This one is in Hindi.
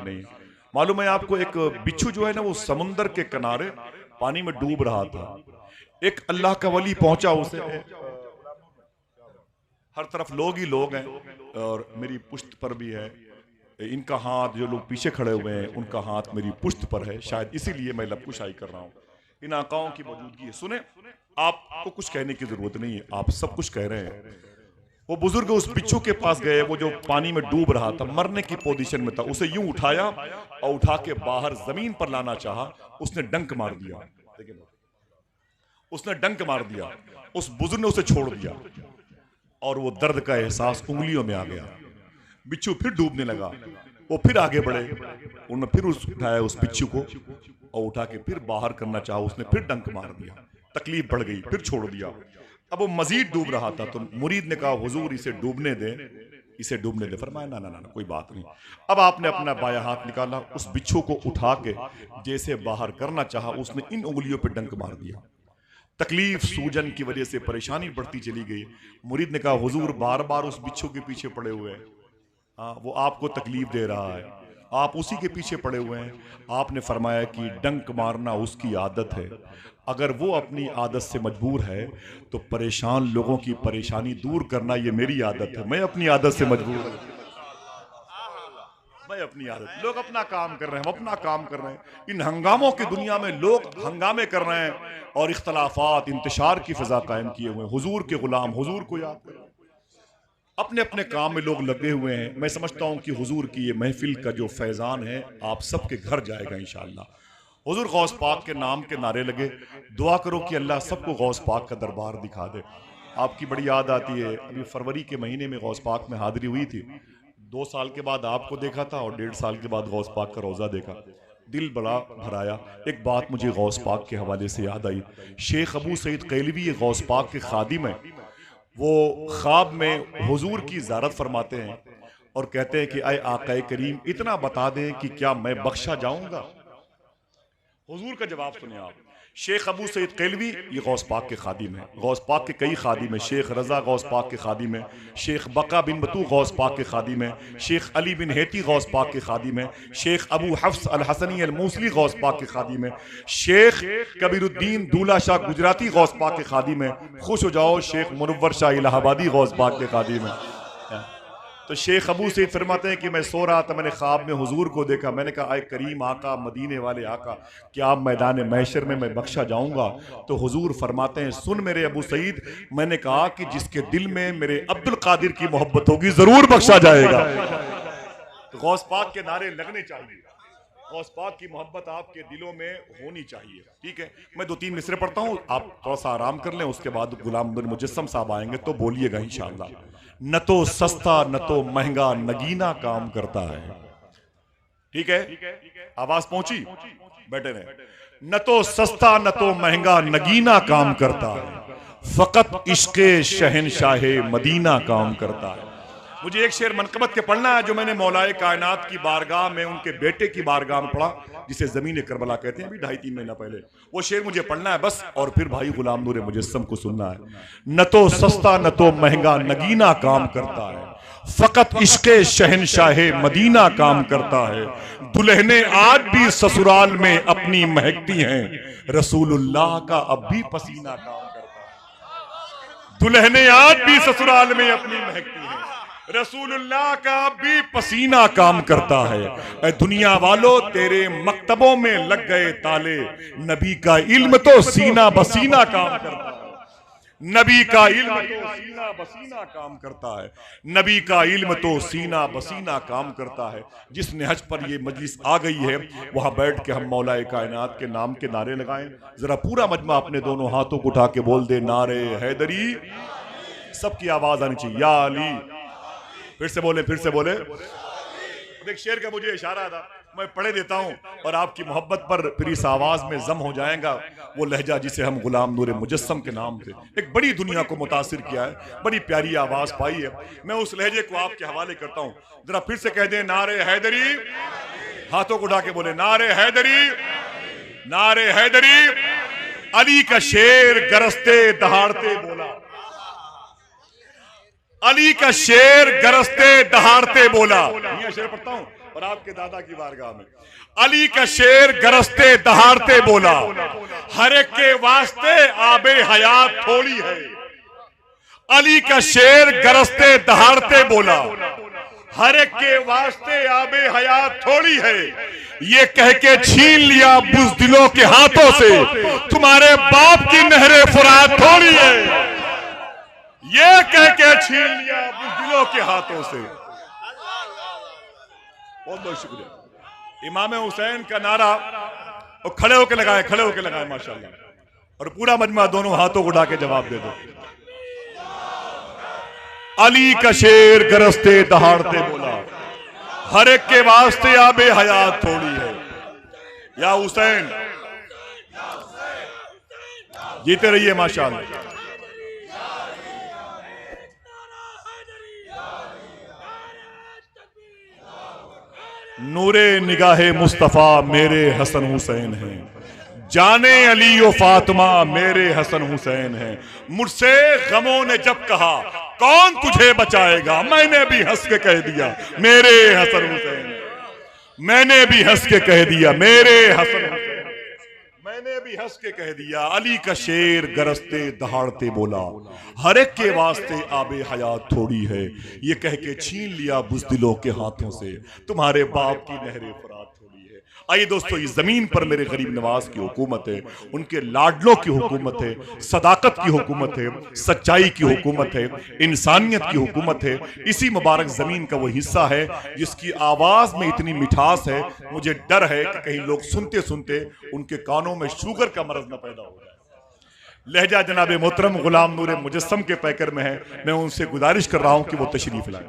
नहीं। मालूम है आपको, एक बिच्छू जो है ना, वो समुंदर के किनारे पानी में डूब रहा था। एक अल्लाह का वली पहुंचा उसे, हर तरफ लोग ही लोग हैं और मेरी पुश्त पर भी है, इनका हाथ, जो लोग पीछे खड़े हुए हैं उनका हाथ मेरी पुश्त पर है, शायद इसीलिए मैं लबकुशाई कर रहा हूँ। इन आकाओं की मौजूदगी है। सुने, आपको कुछ कहने की जरूरत नहीं है, आप सब कुछ कह रहे हैं। वो बुजुर्ग उस बिच्छू के पास गए, वो जो पानी में डूब रहा था, मरने की पोजीशन में था, उसे यूं उठाया और उठा के बाहर जमीन पर लाना चाहा, उसने डंक मार दिया। उसने डंक मार दिया, उस बुजुर्ग ने उसे छोड़ दिया और वो दर्द का एहसास उंगलियों में आ गया। बिच्छू फिर डूबने लगा, वो फिर आगे बढ़े, उन्होंने फिर उठाया उस बिच्छू को और उठा के फिर बाहर करना चाहा, उसने फिर डंक मार दिया, तकलीफ बढ़ गई, फिर छोड़ दिया। अब वो मजीद डूब रहा था तो मुरीद ने कहा, हुजूर इसे डूबने दे, इसे डूबने दे। फरमाया ना ना ना, कोई बात नहीं। अब आपने अपना बायां हाथ निकाला, उस बिच्छू को उठा के जैसे बाहर करना चाहा, उसने इन उंगलियों पे डंक मार दिया। तकलीफ, सूजन की वजह से परेशानी बढ़ती चली गई। मुरीद ने कहा, हुजूर बार बार उस बिच्छू के पीछे पड़े हुए हैं, हाँ वो आपको तकलीफ दे रहा है, आप उसी के पीछे पड़े हुए हैं। आपने फरमाया कि डंक मारना उसकी आदत है, अगर वो अपनी आदत से मजबूर है तो परेशान लोगों की परेशानी दूर करना ये मेरी आदत है, मैं अपनी आदत से मजबूर हूं, मैं अपनी आदत। लोग अपना काम कर रहे हैं, हम अपना काम कर रहे हैं। इन हंगामों की दुनिया में लोग हंगामे कर रहे हैं और इख्तलाफात, इंतशार की फिजा कायम किए हुए हैं। हुजूर के गुलाम हुजूर को याद करें, अपने अपने काम में लोग लगे हुए हैं। मैं समझता हूं कि हुजूर की ये महफिल का जो फैजान है आप सबके घर जाएगा इंशाअल्लाह। हुजूर गौस पाक के नाम के नारे लगे, दुआ करो कि अल्लाह सबको गौस पाक का दरबार दिखा दे। आपकी बड़ी याद आती है, अभी फरवरी के महीने में गौस पाक में हाजिरी हुई थी, 2 साल के बाद आपको देखा था और 1.5 साल के बाद गौस पाक का रोज़ा देखा, दिल बड़ा भराया। एक बात मुझे गौस पाक के हवाले से याद आई, शेख अबू सईद कैलवी गौस पाक के खादिम हैं, वो ख्वाब में हुजूर की ज़ियारत फरमाते हैं और कहते हैं कि आए आक़ाए करीम, इतना बता दें कि क्या मैं बख्शा जाऊंगा। हुजूर का जवाब सुने आप। शेख अबू सईद कैलवी ये गौस पाक के खादिम है, गौस पाक के कई खादिम है। शेख रजा गौस पाक के खादिम है, शेख बका बिन बतू गौस पाक के खादिम है, शेख अली बिन हेती गौस पाक के खादिम है, शेख अबू हफ्स अल हसनी अल मूसली गौस पाक के खादिम है, शेख कबीरुद्दीन दूल्हा शाह गुजराती गौस पाक के खादिम है। खुश हो जाओ, शेख मुनव्वर शाह इलाहाबादी गौस पाक के खादिम है। तो शेख अबू सईद फरमाते हैं कि मैं सो रहा था, मैंने ख्वाब में हुजूर को देखा, मैंने कहा आए करीम आका, मदीने वाले आका, क्या आप मैदान महशर में मैं बख्शा जाऊंगा। तो हुजूर फरमाते हैं, सुन मेरे अबू सईद, मैंने कहा कि जिसके दिल में मेरे अब्दुल कादिर की मोहब्बत होगी जरूर बख्शा जाएगा। तो गौस पाक के नारे लगने चाहिए, गौस पाक की मोहब्बत आपके दिलों में होनी चाहिए। ठीक है, मैं 2-3 मिसरे पढ़ता हूँ, आप थोड़ा सा आराम कर लें, उसके बाद गुलाम अब्दुल मुजस्सम साहब आएंगे तो बोलिएगा इंशाअल्लाह। न तो सस्ता न तो महंगा नगीना काम करता है। ठीक है, आवाज पहुंची, बैठे रहे। न तो सस्ता न तो महंगा नगीना काम करता है, फकत इश्क़े शहनशाहे मदीना काम करता है। मुझे एक शेर मनकबत के पढ़ना है जो मैंने मौलाए कायनात की बारगाह में, उनके बेटे की बारगाह में पढ़ा, जिसे ज़मीन करबला कहते हैं, अभी 2.5-3 महीना पहले। वो शेर मुझे पढ़ना है बस, और फिर भाई गुलाम नूर मुजस्सम को सुनना है। न तो सस्ता न तो महंगा नगीना काम करता है, फकत इश्क़े शहनशाहे मदीना काम करता है। दुल्हने आज भी ससुराल में अपनी महकती हैं, रसूलुल्लाह का अब भी पसीना काम करता है। दुल्हने आज भी ससुराल में अपनी महकती हैं, रसूलुल्लाह का भी पसीना काम करता है। ऐ दुनिया वालों, तेरे मकतबों में लग गए ताले, नबी का इल्म तो सीना बसीना काम करता है। नबी का इल्म तो सीना बसीना काम करता है, नबी का इल्म तो सीना बसीना काम करता है। जिस नहज पर ये मजलिस आ गई है, वहां बैठ के हम मौलाए कायनात के नाम के नारे लगाएं। जरा पूरा मजमा अपने दोनों हाथों को उठा के बोल दे, नारे हैदरी। सबकी आवाज आनी चाहिए, या अली। फिर से बोले, फिर से बोले। एक शेर का मुझे इशारा था, मैं पढ़े देता हूं और आपकी मोहब्बत पर फिर इस आवाज में जम हो जाएगा वो लहजा जिसे हम गुलाम नूर मुजस्सम के नाम से एक बड़ी दुनिया को मुतासिर किया है, बड़ी प्यारी आवाज पाई है। मैं उस लहजे को आपके हवाले करता हूं। जरा फिर से कह दें, नारे हैदरी। हाथों को उठा के बोले, नारे हैदरी, नारे हैदरी। अली का शेर गरजते दहाड़ते बोला, अली का शेर गरजते दहाड़ते बोला। ये शेर पढ़ता हूं, और आपके दादा की बारगाह में। अली का शेर गरजते दहाड़ते बोला, हर एक के वास्ते आबे हयात थोड़ी है। अली का शेर गरजते दहाड़ते बोला, हर एक के वास्ते आबे हयात थोड़ी है। ये कह के छीन लिया बुज़दिलों के हाथों से, तुम्हारे बाप की नहरे फुरात थोड़ी है। ये कह के छीन लिया बुज़दिलों के हाथों से। बहुत बहुत शुक्रिया। इमाम हुसैन का नारा और खड़े होके लगाए, खड़े होके लगाए माशाल्लाह। और पूरा मजमा दोनों हाथों को उठा के जवाब दे दो। अली का शेर गरजते दहाड़ते बोला, हर एक के वास्ते आबे हयात थोड़ी है। या हुसैन जीते रहिए माशाल्लाह। नूरे निगाहे मुस्तफा मेरे हसन हुसैन हैं, जाने अली ओ फातिमा मेरे हसन हुसैन हैं। मुझसे गमों ने जब कहा कौन तुझे बचाएगा, मैंने भी हंस के कह दिया मेरे हसन हुसैन। मैंने भी हंस के कह दिया मेरे हसन हुसैन। मैंने भी हंस के कह दिया। अली का शेर गरजते दहाड़ते बोला, हर एक के वास्ते आबे हयात थोड़ी है। ये कह के छीन लिया बुज़दिलों के हाथों से, तुम्हारे बाप की नहरे फरात थोड़ी है। आइए दोस्तों, इस जमीन पर मेरे गरीब नवाज की हुकूमत है, उनके लाडलों की हुकूमत है, सदाकत की हुकूमत है, सच्चाई की हुकूमत है, इंसानियत की हुकूमत है। इसी मुबारक जमीन का वो हिस्सा है जिसकी आवाज में इतनी मिठास है, मुझे डर है कि कहीं लोग सुनते सुनते उनके कानों में शुगर का मरज न पैदा हो जाए। लहजा जनाब मोहतरम गुलाम नूर मुजस्सम के पैकर में है। मैं उनसे गुजारिश कर रहा हूं कि वो तशरीफ लाएं।